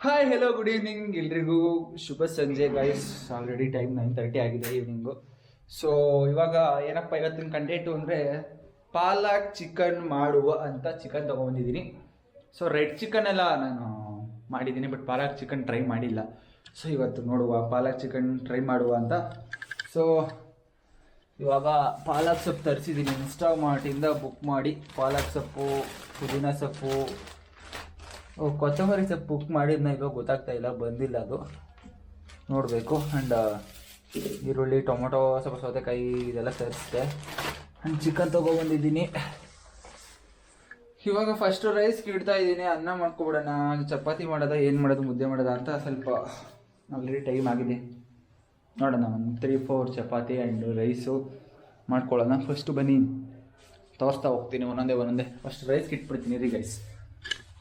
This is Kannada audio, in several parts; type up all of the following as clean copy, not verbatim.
ಹಾಯ್ ಹೆಲೋ ಗುಡ್ ಈವ್ನಿಂಗ್ ಎಲ್ರಿಗೂ ಶುಭ ಸಂಜೆ ಗೈಸ್. ಆಲ್ರೆಡಿ ಟೈಮ್ 9:30 ಆಗಿದೆ ಈವ್ನಿಂಗು. ಸೊ ಇವಾಗ ಏನಪ್ಪ ಇವತ್ತಿನ ಕಂಟೆಂಟು ಅಂದರೆ ಪಾಲಕ್ ಚಿಕನ್ ಮಾಡುವ ಅಂತ ಚಿಕನ್ ತೊಗೊಂಬಂದಿದ್ದೀನಿ. ಸೊ ರೆಡ್ ಚಿಕನ್ ಎಲ್ಲ ನಾನು ಮಾಡಿದ್ದೀನಿ, ಬಟ್ ಪಾಲಕ್ ಚಿಕನ್ ಟ್ರೈ ಮಾಡಿಲ್ಲ. ಸೊ ಇವತ್ತು ನೋಡುವ ಪಾಲಕ್ ಚಿಕನ್ ಟ್ರೈ ಮಾಡುವ ಅಂತ. ಸೊ ಇವಾಗ ಪಾಲಕ್ ಸೊಪ್ಪು ತರಿಸಿದ್ದೀನಿ, ಇನ್ಸ್ಟಾಮಾರ್ಟಿಂದ ಬುಕ್ ಮಾಡಿ. ಪಾಲಕ್ ಸೊಪ್ಪು, ಪುದೀನ ಸೊಪ್ಪು, ಕೊತ್ತಂಬರಿ ಸೊಪ್ಪು ಬುಕ್ ಮಾಡಿದ್ನ ಇವಾಗ ಗೊತ್ತಾಗ್ತಾ ಇಲ್ಲ, ಬಂದಿಲ್ಲ ಅದು, ನೋಡಬೇಕು. ಆ್ಯಂಡ್ ಈರುಳ್ಳಿ, ಟೊಮೊಟೊ, ಸ್ವಲ್ಪ ಸೌತೆಕಾಯಿ ಇದೆಲ್ಲ ತರಿಸಿದೆ. ಆ್ಯಂಡ್ ಚಿಕನ್ ತೊಗೊಬಂದಿದ್ದೀನಿ. ಇವಾಗ ಫಸ್ಟು ರೈಸ್ಗೆ ಇಡ್ತಾ ಇದ್ದೀನಿ. ಅನ್ನ ಮಾಡ್ಕೊಬಿಡೋಣ, ಚಪಾತಿ ಮಾಡೋದ, ಏನು ಮಾಡೋದು, ಮುದ್ದೆ ಮಾಡೋದ ಅಂತ ಸ್ವಲ್ಪ ಆಲ್ರೆಡಿ ಟೈಮ್ ಆಗಿದೆ. ನೋಡೋಣ, ಒಂದು 3-4 ಚಪಾತಿ ಆ್ಯಂಡ್ ರೈಸು ಮಾಡ್ಕೊಳ್ಳೋಣ. ಫಸ್ಟು ಬನ್ನಿ ತೋರಿಸ್ತಾ ಹೋಗ್ತೀನಿ ಒಂದೊಂದೇ. ಫಸ್ಟ್ ರೈಸ್ಗೆ ಇಟ್ಬಿಡ್ತೀನಿ ರೀ ಗೈಸ್.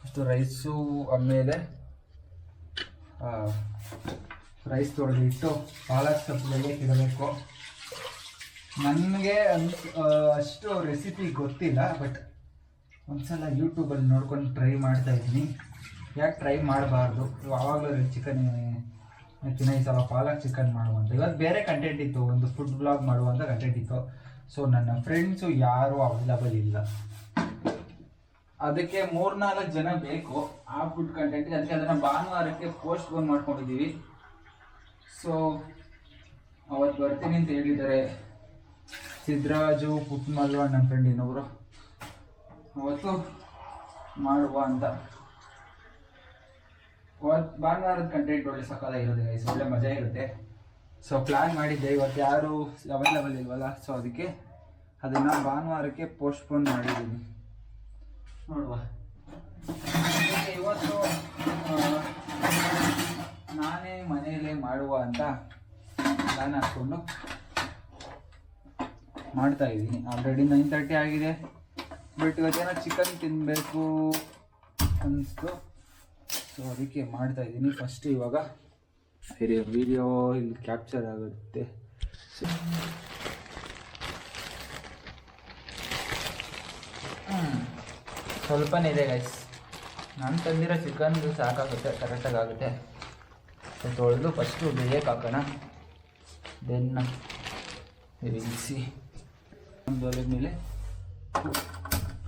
ಫಸ್ಟು ರೈಸು, ಆಮೇಲೆ ರೈಸ್ ತೊಳೆದಿಟ್ಟು ಪಾಲಕ್ ಸೊಪ್ಪಿಗೆ ಇಡಬೇಕು. ನನಗೆ ಅಷ್ಟು ರೆಸಿಪಿ ಗೊತ್ತಿಲ್ಲ, ಬಟ್ ಒಂದ್ಸಲ ಯೂಟ್ಯೂಬಲ್ಲಿ ನೋಡ್ಕೊಂಡು ಟ್ರೈ ಮಾಡ್ತಾಯಿದ್ದೀನಿ. ಯಾಕೆ ಟ್ರೈ ಮಾಡಬಾರ್ದು, ಆವಾಗಲೂ ಚಿಕನ್ ಈ ಸಲ ಪಾಲಕ್ ಚಿಕನ್ ಮಾಡುವಂತ. ಇವತ್ತು ಬೇರೆ ಕಂಟೆಂಟ್ ಇತ್ತು, ಒಂದು ಫುಡ್ ಬ್ಲಾಗ್ ಮಾಡುವಂಥ ಕಂಟೆಂಟ್ ಇತ್ತು. ಸೊ ನನ್ನ ಫ್ರೆಂಡ್ಸು ಯಾರೂ ಅವೈಲಬಲ್ ಇಲ್ಲ, ಅದಕ್ಕೆ 3-4 ಜನ ಬೇಕು ಆ ಫುಡ್ ಕಂಟೆಂಟ್ಗೆ. ಅದಕ್ಕೆ ಅದನ್ನು ಭಾನುವಾರಕ್ಕೆ ಪೋಸ್ಟ್ಪೋನ್ ಮಾಡ್ಕೊಂಡಿದ್ದೀವಿ. ಸೊ ಅವತ್ತು ಬರ್ತೀನಿ ಅಂತ ಹೇಳಿದ್ದಾರೆ ಸಿದ್ದರಾಜು, ಪುಟ್ಮಲ್ಲು, ನನ್ನ ಫ್ರೆಂಡ್ ಇನ್ನೊಬ್ರು. ಅವತ್ತು ಮಾಡುವ ಅಂತ. ಅವತ್ತು ಭಾನುವಾರದ ಕಂಟೆಂಟ್ ಒಳ್ಳೆ ಸಕ್ಕತ್ತಾಗಿರುತ್ತೆ ಗೈಸ್, ಒಳ್ಳೆ ಮಜಾ ಇರುತ್ತೆ. ಸೊ ಪ್ಲ್ಯಾನ್ ಮಾಡಿದ್ದೆ, ಇವತ್ತು ಯಾರು ಅವೈಲಬಲ್ ಇಲ್ವಲ್ಲ, ಸೊ ಅದಕ್ಕೆ ಅದನ್ನು ಭಾನುವಾರಕ್ಕೆ ಪೋಸ್ಟ್ಪೋನ್ ಮಾಡಿದ್ದೀನಿ. ನೋಡುವ, ಇವತ್ತು ನಾನೇ ಮನೆಯಲ್ಲೇ ಮಾಡುವ ಅಂತ ಪ್ಲಾನ್ ಹಾಕ್ಕೊಂಡು ಮಾಡ್ತಾ ಇದ್ದೀನಿ. ಆಲ್ರೆಡಿ 9:30 ಆಗಿದೆ, ಬಟ್ ಇವತ್ತೇನೋ ಚಿಕನ್ ತಿನ್ನಬೇಕು ಅನ್ನಿಸ್ತು. ಸೊ ಅದಕ್ಕೆ ಮಾಡ್ತಾ ಇದ್ದೀನಿ. ಫಸ್ಟ್ ಇವಾಗ ವಿಡಿಯೋ ಇಲ್ಲಿ ಕ್ಯಾಪ್ಚರ್ ಆಗುತ್ತೆ. ಸ್ವಲ್ಪನೇ ಇದೆ ಗೈಸ್, ನಾನು ತಂದಿರೋ ಚಿಕನ್ದು ಸಾಕಾಗುತ್ತೆ, ಕರೆಕ್ಟಾಗಿ ಆಗುತ್ತೆ. ಸೊ ತೊಳೆದು ಫಸ್ಟು ಬೇಯಕ್ಕೆ ಹಾಕೋಣ, ದೆನ್ ಇಳಿಸಿ ಒಂದು ಒಲೆ ಮೇಲೆ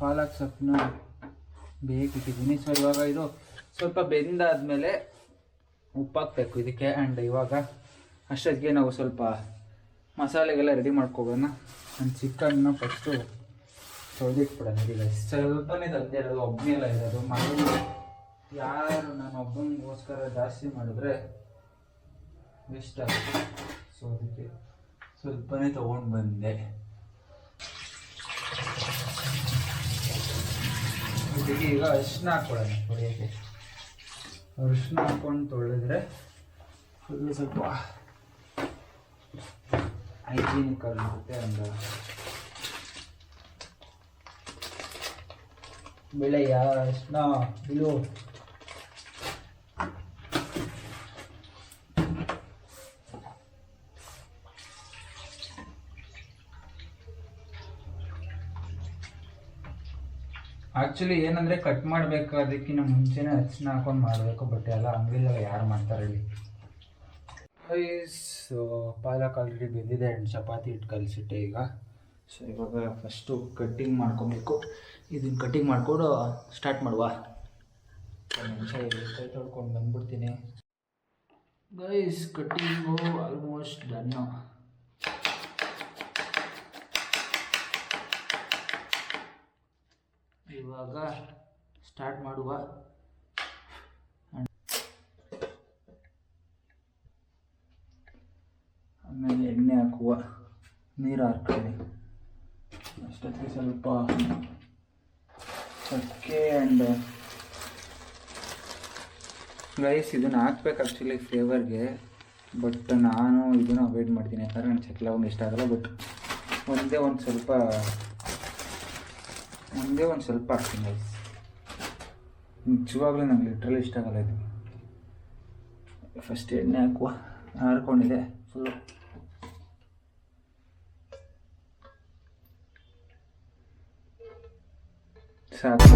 ಪಾಲಕ್ ಸೊಪ್ಪನ್ನ ಬೇಯಕ್ಕೆ ಇಟ್ಟಿದ್ದೀನಿ. ಸೊ ಇವಾಗ ಇದು ಸ್ವಲ್ಪ ಬೆಂದಾದಮೇಲೆ ಉಪ್ಪು ಹಾಕಬೇಕು ಇದಕ್ಕೆ. ಆ್ಯಂಡ್ ಇವಾಗ ಅಷ್ಟೊತ್ತಿಗೆ ನಾವು ಸ್ವಲ್ಪ ಮಸಾಲೆಗೆಲ್ಲ ರೆಡಿ ಮಾಡ್ಕೊಬೋಣ. ಆ್ಯಂಡ್ ಚಿಕನ್ನ ಫಸ್ಟು ತೊಳೆದಿಟ್ಬಿಡೋಣ ಈಗ. ಸ್ವಲ್ಪನೇ ತರ್ತಾ ಇರೋದು, ಒಬ್ಬನೇ ಎಲ್ಲ ಇರೋದು. ಮಾಡೋದು ಯಾರು ನಾನು ಒಬ್ಬನಿಗೋಸ್ಕರ ಜಾಸ್ತಿ ಮಾಡಿದ್ರೆ ವೇಸ್ಟ್ ಆಗುತ್ತೆ. ಸೊ ಅದಕ್ಕೆ ಸ್ವಲ್ಪನೇ ತೊಗೊಂಡು ಬಂದೆ. ಇದಕ್ಕೆ ಈಗ ಅರಿಶಿನ ಹಾಕ್ಕೊಳ್ಳೋಣ ತೊಳೆಯೋಕ್ಕೆ. ಅರಿಶಿನ ಹಾಕ್ಕೊಂಡು ತೊಳೆದ್ರೆ ಫುಲ್ಲು ಸ್ವಲ್ಪ ಹೈಜೀನಿಕ್ ಆಗಿರುತ್ತೆ. ಒಂದು ಬೆಳೆಯ ಅರಿಶಿನ ಬಿಳು. ಆ್ಯಕ್ಚುಲಿ ಏನಂದರೆ ಕಟ್ ಮಾಡಬೇಕು, ಅದಕ್ಕಿಂತ ಮುಂಚೆನೇ ಅರಿಶಿನ ಹಾಕೊಂಡು ಮಾಡಬೇಕು. ಬಟ್ ಎಲ್ಲ ಅಂಗಡಿಲ್ಲ, ಯಾರು ಮಾಡ್ತಾರೆ ಹೇಳಿ. ಸೊ ಪಾಲಕ್ ಆಲ್ರೆಡಿ ಬೆಂದಿದೆ ಆ್ಯಂಡ್ ಚಪಾತಿ ಇಟ್ಟು ಕಲಿಸಿಟ್ಟೆ ಈಗ. ಸೊ ಇವಾಗ ಫಸ್ಟು ಕಟ್ಟಿಂಗ್ ಮಾಡ್ಕೊಬೇಕು. ಇದನ್ನು ಕಟ್ಟಿಂಗ್ ಮಾಡಿಕೊಂಡು ಸ್ಟಾರ್ಟ್ ಮಾಡುವ. ನಿಮಿಷ ಕೈ ತೊಳ್ಕೊಂಡು ಬಂದ್ಬಿಡ್ತೀನಿ ಗೈಸ್. Cutting almost ಡನ್ನು. ಇವಾಗ ಸ್ಟಾರ್ಟ್ ಮಾಡುವ. ಆಮೇಲೆ ಎಣ್ಣೆ ಹಾಕುವ, ನೀರು ಹಾಕ್ತೀನಿ. ಅಷ್ಟೊತ್ತಿಗೆ ಸ್ವಲ್ಪ ಚಕ್ಕೆ ಆ್ಯಂಡ್ ಗೈಸ್ ಇದನ್ನು ಹಾಕ್ಬೇಕು ಆ್ಯಕ್ಚುಲಿ ಫ್ಲೇವರ್ಗೆ. ಬಟ್ ನಾನು ಇದನ್ನು ಅವಾಯ್ಡ್ ಮಾಡ್ತೀನಿ, ಯಾಕಂದರೆ ನನಗೆ ಚಕ್ಕೆ ಲವಂಗ ಇಷ್ಟ ಆಗಲ್ಲ. ಬಟ್ ಒಂದೇ ಒಂದು ಸ್ವಲ್ಪ ಹಾಕ್ತೀನಿ ಗೈಸ್. ನಿಜವಾಗ್ಲೂ ನಂಗೆ ಲಿಟ್ರಲಿ ಇಷ್ಟ ಆಗಲ್ಲ ಇದು. ಫಸ್ಟ್ ಎಣ್ಣೆ ಹಾಕುವ, ಹಾರ್ಕೊಂಡಿದೆ ಫುಲ್ಲು. ಸಾಕು.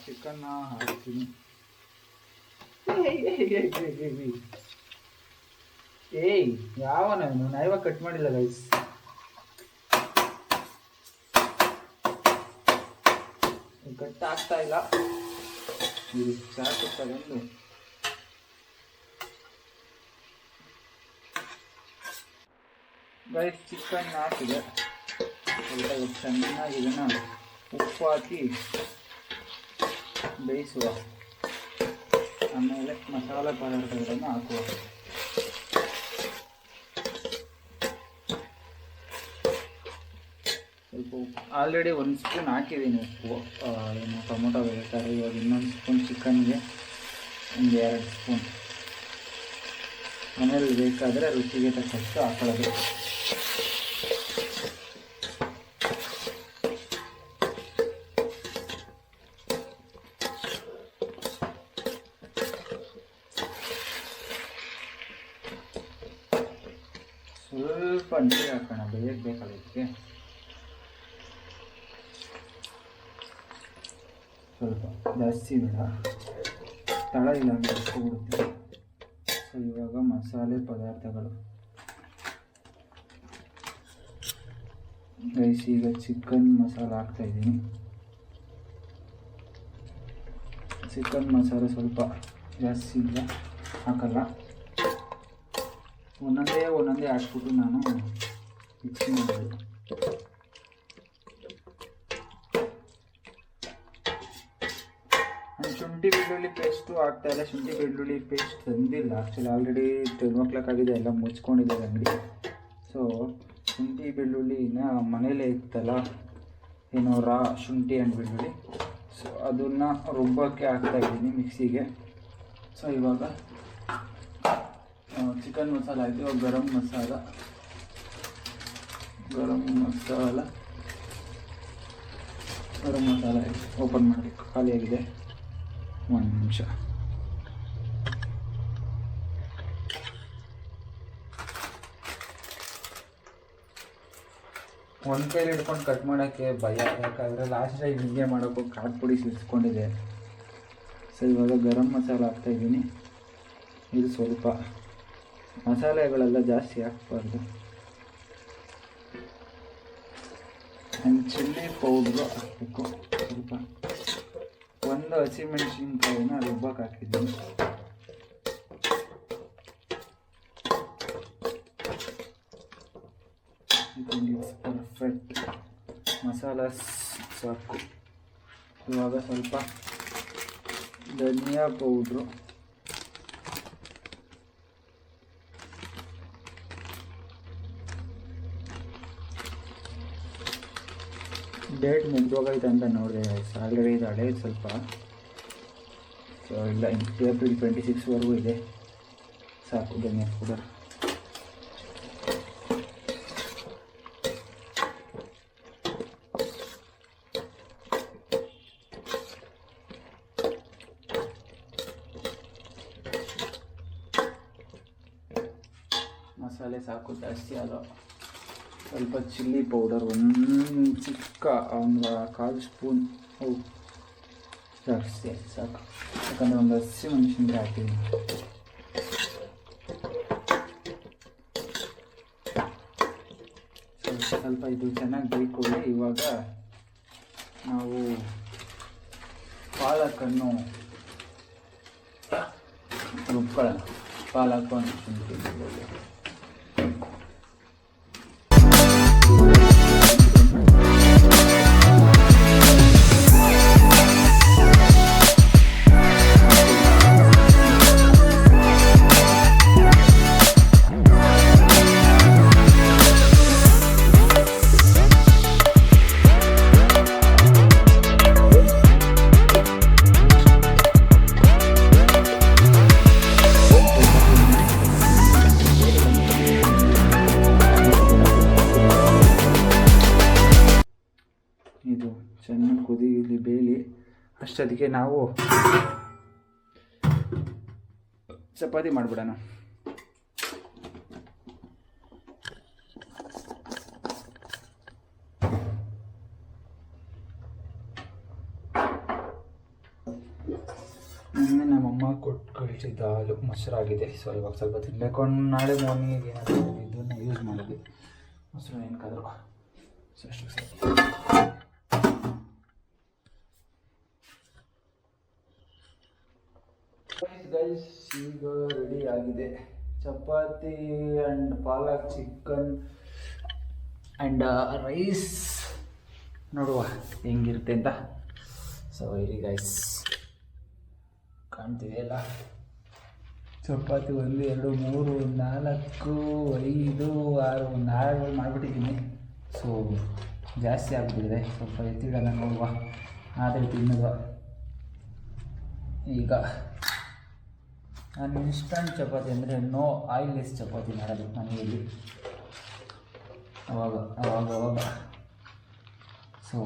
ಚಿಕನ್ನ ಹಾಕ್ತೀನಿ. ಏಯ್ ಯಾವ ನಾನು ಇವಾಗ ಕಟ್ ಮಾಡಿಲ್ಲ ಗೈಸ್. ಕಟ್ ಆಗ್ತಾ ಇಲ್ಲ. ಇದು ಚಾಕು ತಗೊಂಡು ಗೈಸ್ ಚಿಕನ್ ಹಾಕಿದೆ. ಸ್ವಲ್ಪ ಚೆನ್ನಾಗಿ ಇದನ್ನು ಉಪ್ಪು ಹಾಕಿ ಬೇಯಿಸುವ. ಆಮೇಲೆ ಮಸಾಲೆ ಪದಾರ್ಥಗಳನ್ನು ಹಾಕುವ. ಸ್ವಲ್ಪ ಉಪ್ಪು ಆಲ್ರೆಡಿ 1 ಸ್ಪೂನ್ ಹಾಕಿದ್ದೀನಿ ಉಪ್ಪು. ಏನು ಟೊಮೊಟೊ ಬೇಯಿಸ್ತಾರೆ. ಇವಾಗ ಇನ್ನೊಂದು ಸ್ಪೂನ್ ಚಿಕನ್ಗೆ ಒಂದು 2 ಸ್ಪೂನ್. ಮನೇಲಿ ಬೇಕಾದರೆ ರುಚಿಗೆ ತಕ್ಕಷ್ಟು ಹಾಕೊಳ್ಳೋದು. ಸ್ವಲ್ಪ ನೀರು ಹಾಕೋಣ, ಬೇಯಕ್ಕೆ ಬೇಕಲ್ಲ ಇದಕ್ಕೆ. ಸ್ವಲ್ಪ ಜಾಸ್ತಿ ಬೇಡ, ತಳ ಇಲ್ಲ ಬಿಡುತ್ತೆ. ಸೊ ಇವಾಗ ಮಸಾಲೆ ಪದಾರ್ಥಗಳು ಗೈಸ್. ಈಗ ಚಿಕನ್ ಮಸಾಲ ಹಾಕ್ತಾಯಿದ್ದೀನಿ. ಚಿಕನ್ ಮಸಾಲೆ ಸ್ವಲ್ಪ ಜಾಸ್ತಿ ಇಲ್ಲ, ಹಾಕಲ್ಲ. ಒಂದೊಂದೇ ಹಾಕ್ಬಿಟ್ಟು ನಾನು ಮಿಕ್ಸ್ ಮಾಡೋದು. ಶುಂಠಿ ಬೆಳ್ಳುಳ್ಳಿ ಪೇಸ್ಟು ಹಾಕ್ತಾಯಿಲ್ಲ. ಶುಂಠಿ ಬೆಳ್ಳುಳ್ಳಿ ಪೇಸ್ಟ್ ತಂದಿಲ್ಲ ಆ್ಯಕ್ಚುಲಿ. ಆಲ್ರೆಡಿ 10 o'clock ಆಗಿದೆ, ಎಲ್ಲ ಮುಚ್ಕೊಂಡಿದ್ದಾರೆ ಅಂಗಡಿ. ಸೊ ಶುಂಠಿ ಬೆಳ್ಳುಳ್ಳಿನ ಮನೇಲೇ ಇತ್ತಲ್ಲ, ಏನೋ ಶುಂಠಿ ಆ್ಯಂಡ್ ಬೆಳ್ಳುಳ್ಳಿ. ಸೊ ಅದನ್ನು ರುಬ್ಬಕ್ಕೆ ಹಾಕ್ತಾಯಿದ್ದೀನಿ ಮಿಕ್ಸಿಗೆ. ಸೊ ಇವಾಗ ಚಿಕನ್ ಮಸಾಲ ಆಯಿತು. ಇವಾಗ ಗರಂ ಮಸಾಲ ಆಯಿತು. ಓಪನ್ ಮಾಡಬೇಕು, ಖಾಲಿಯಾಗಿದೆ. 1 ನಿಮಿಷ. ಒಂದು ಕೈಲಿ ಹಿಡ್ಕೊಂಡು ಕಟ್ ಮಾಡೋಕ್ಕೆ ಭಯ, ಯಾಕಂದರೆ ಲಾಸ್ಟ್ ಟೈಮ್ ಹಿಂಗೆ ಮಾಡೋಕ್ಕೂ ಖಾರ ಪುಡಿ ಸಿಡಿಸ್ಕೊಂಡಿದೆ. ಸೊ ಇವಾಗ ಗರಂ ಮಸಾಲ ಹಾಕ್ತಾಯಿದ್ದೀನಿ. ಇದು ಸ್ವಲ್ಪ ಮಸಾಲೆಗಳೆಲ್ಲ ಜಾಸ್ತಿ ಹಾಕ್ಬಾರ್ದು. ಆ್ಯಂಡ್ ಚಿಲ್ಲಿ ಪೌಡ್ರು ಹಾಕಬೇಕು ಸ್ವಲ್ಪ. 1 ಹಸಿಮೆಣಸಿನ್ಕಾಯಿನ ರುಬ್ಬಕ್ಕೆ ಹಾಕಿದ್ದೀನಿ. It's perfect. ಮಸಾಲ ಸಾಕು. ಇವಾಗ ಸ್ವಲ್ಪ ಧನಿಯಾ ಪೌಡ್ರು, ಡೇಟ್ ಮುಗ್ದೋಗೈತೆ ಅಂತ ನೋಡಿದೆ. ಆಲ್ರೆಡಿ ಇದು ಹಳೇದು ಸ್ವಲ್ಪ. ಸೊ ಇಲ್ಲ, April 26ವರೆಗೂ ಇದೆ. ಸಾಕು ಧನಿಯಾ ಪೌಡರ್. ಮಸಾಲೆ ಸಾಕು, ಜಾಸ್ತಿ ಅಲ್ಲ. ಸ್ವಲ್ಪ ಚಿಲ್ಲಿ ಪೌಡರ್, ಚಿಕ್ಕ 1/4 ಸ್ಪೂನ್. ಜಾಸ್ತಿ ಸಾಕು, ಯಾಕಂದರೆ 1 ಹಸಿಮೆಣಸಿನ್ಕಾಯಿ ಹಾಕಿದ್ದೀನಿ. ಸ್ವಲ್ಪ ಇದು ಚೆನ್ನಾಗಿ ಬೇಯಿಕೊಳ್ಳಿ. ಇವಾಗ ನಾವು ಪಾಲಕನ್ನು ರುಬ್ಕೊಳ್ಳೋಣ. ಪಾಲಕ್ ಇದು ಚೆನ್ನಾಗಿ ಕುದಿಲಿ, ಬೇಯಲಿ. ಅಷ್ಟೊತ್ತಿಗೆ ನಾವು ಚಪಾತಿ ಮಾಡಿಬಿಡೋಣ. ನಿನ್ನೆ ನಮ್ಮಮ್ಮ ಕೊಟ್ಟು ಕಳಿಸಿದ್ದ ಹಾಲು ಮೊಸರಾಗಿದೆ. ಸೊ ಇವಾಗ ಸ್ವಲ್ಪ ತಿನ್ನಬೇಕು. ನಾಳೆ ಮಾರ್ನಿಂಗಿಗೆ ಏನಾದರೂ ಇದನ್ನು ಯೂಸ್ ಮಾಡಿದ್ವಿ. ಮೊಸರು ಏನಕ್ಕಾದರೂ ಸೊ ಅಷ್ಟು ಸ್ವಲ್ಪ ಗೈಸ್. ಈಗ ರೆಡಿ ಆಗಿದೆ chapati and palak chicken and rice. ನೋಡುವ ಹೆಂಗಿರುತ್ತೆ ಅಂತ. ಸೊ ಇರಿ ಗೈಸ್, ಕಾಣ್ತಿದೆಯಲ್ಲ ಚಪಾತಿ 1 2 3 4 5 6 ಒಂದು 6 ಮಾಡಿಬಿಟ್ಟಿದ್ದೀನಿ. ಸೊ ಜಾಸ್ತಿ ಆಗಿಬಿಟ್ಟಿದೆ, ಸ್ವಲ್ಪ ಎತ್ತಿಡೋಣ ನೋಡುವ. ಆದರೆ ತಿನ್ನೋದು ಈಗ ನಾನು ಇನ್ಸ್ಟಂಟ್ ಚಪಾತಿ ಅಂದರೆ ನೋ ಆಯಿಲ್ಲೆಸ್ ಚಪಾತಿ ಮಾಡೋದು ಮನೆಯಲ್ಲಿ ಅವಾಗ. ಸೊ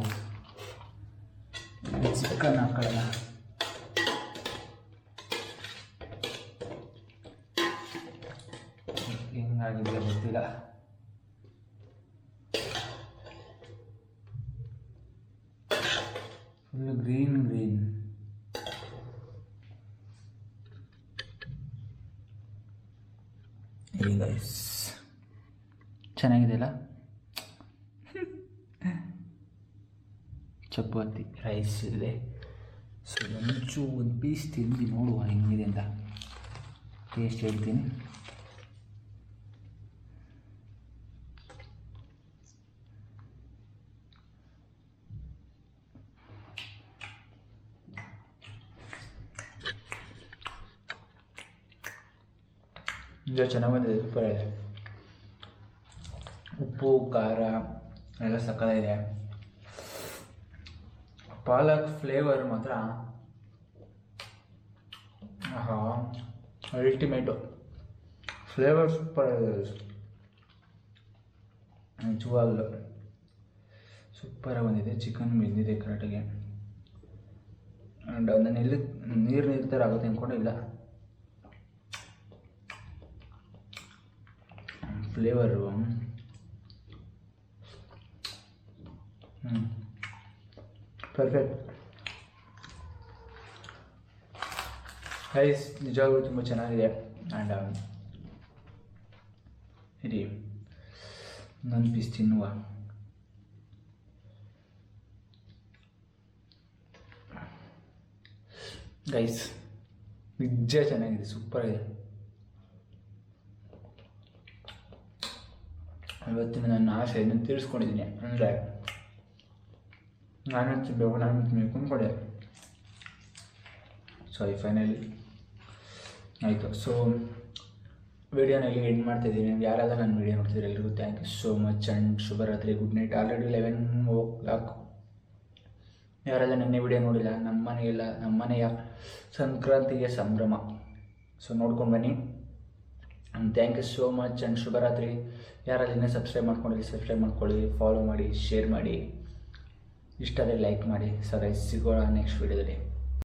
ಚಿಕನ್ ಹಾಕೊಳ್ಳೋಣ. ಹೆಂಗಾಗಿದೆ ಗೊತ್ತಿಲ್ಲ. ಫುಲ್ ಗ್ರೀನ್ ಈಗ ಚೆನ್ನಾಗಿದೆಯಲ್ಲ ಚಪಾತಿ ರೈಸ್ ಇದೆ. ಸೊ ಒಂದು ಪೀಸ್ ತಿಂದು ನೋಡುವ ಹೆಂಗಿದೆ ಅಂತ. ಟೇಸ್ಟ್ ಹೇಳ್ತೀನಿ. ಈಗ ಚೆನ್ನಾಗಿ ಬಂದಿದೆ, ಸೂಪರ್ ಇದೆ. ಉಪ್ಪು ಖಾರ ಎಲ್ಲ ಸಕ್ಕತ್ತಾಗಿದೆ. ಪಾಲಕ್ ಫ್ಲೇವರ್ ಮಾತ್ರ ಅಲ್ಟಿಮೇಟು. ಫ್ಲೇವರ್ ಸೂಪರ್ ಇದೆ ನಿಜವಾಗ್ಲೂ ಸೂಪರಾಗಿ ಬಂದಿದೆ. ಚಿಕನ್ ಬೆಂದಿದೆ ಕರೆಕ್ಟಾಗಿ. ಆ್ಯಂಡ್ ನಾನು ಎಲ್ಲಿ ನೀರು ಥರ ಆಗುತ್ತೆ ಅಂದ್ಕೊಂಡಿಲ್ಲ. ಫ್ಲೇವರು ಪರ್ಫೆಕ್ಟ್ ರೈಸ್ ನಿಜವಾಗ್ಲೂ ತುಂಬ ಚೆನ್ನಾಗಿದೆ. ಆ್ಯಂಡ್ ಇರಿ ಇನ್ನೊಂದು ಪೀಸ್ ತಿನ್ನುವ. ಗೈಸ್ ನಿಜ ಚೆನ್ನಾಗಿದೆ, ಸೂಪರಾಗಿದೆ. ಇವತ್ತಿನ ನನ್ನ ಆಸೆಯನ್ನು ತೀರಿಸ್ಕೊಂಡಿದ್ದೀನಿ. ಅಂದರೆ ನಾನು ತಿನ್ನಬೇಕು ಅಂದ್ಕೊಂಡೆ. ಸೊ ಫೈನಲಿ ಆಯಿತು. ಸೊ ವಿಡಿಯೋನ ಇಲ್ಲಿ ಎಂಡ್ ಮಾಡ್ತಾಯಿದ್ದೀನಿ. ಯಾರೆಲ್ಲ ನನ್ನ ವಿಡಿಯೋ ನೋಡ್ತಿದ್ರೆ ಎಲ್ರಿಗೂ thank you so much and ಶುಭರಾತ್ರಿ, ಗುಡ್ ನೈಟ್. Already 11 o'clock. ಯಾರೆಲ್ಲ ನೆನ್ನೆ ವಿಡಿಯೋ ನೋಡಿಲ್ಲ, ನಮ್ಮ ಮನೆಯ ಸಂಕ್ರಾಂತಿಗೆ ಸಂಭ್ರಮ. ಸೊ ನೋಡ್ಕೊಂಡು ಬನ್ನಿ. And thank you so much and ಶುಭರಾತ್ರಿ. ಯಾರಲ್ಲಿ ಇನ್ನೂ ಸಬ್ಸ್ಕ್ರೈಬ್ ಮಾಡ್ಕೊಳ್ಳಿ, ಫಾಲೋ ಮಾಡಿ, ಶೇರ್ ಮಾಡಿ, ಇಷ್ಟ ಆದರೆ ಲೈಕ್ ಮಾಡಿ. ಸೊ ಗೈಸ್ ಸಿಗೋಣ ನೆಕ್ಸ್ಟ್ ವಿಡಿಯೋದಲ್ಲಿ.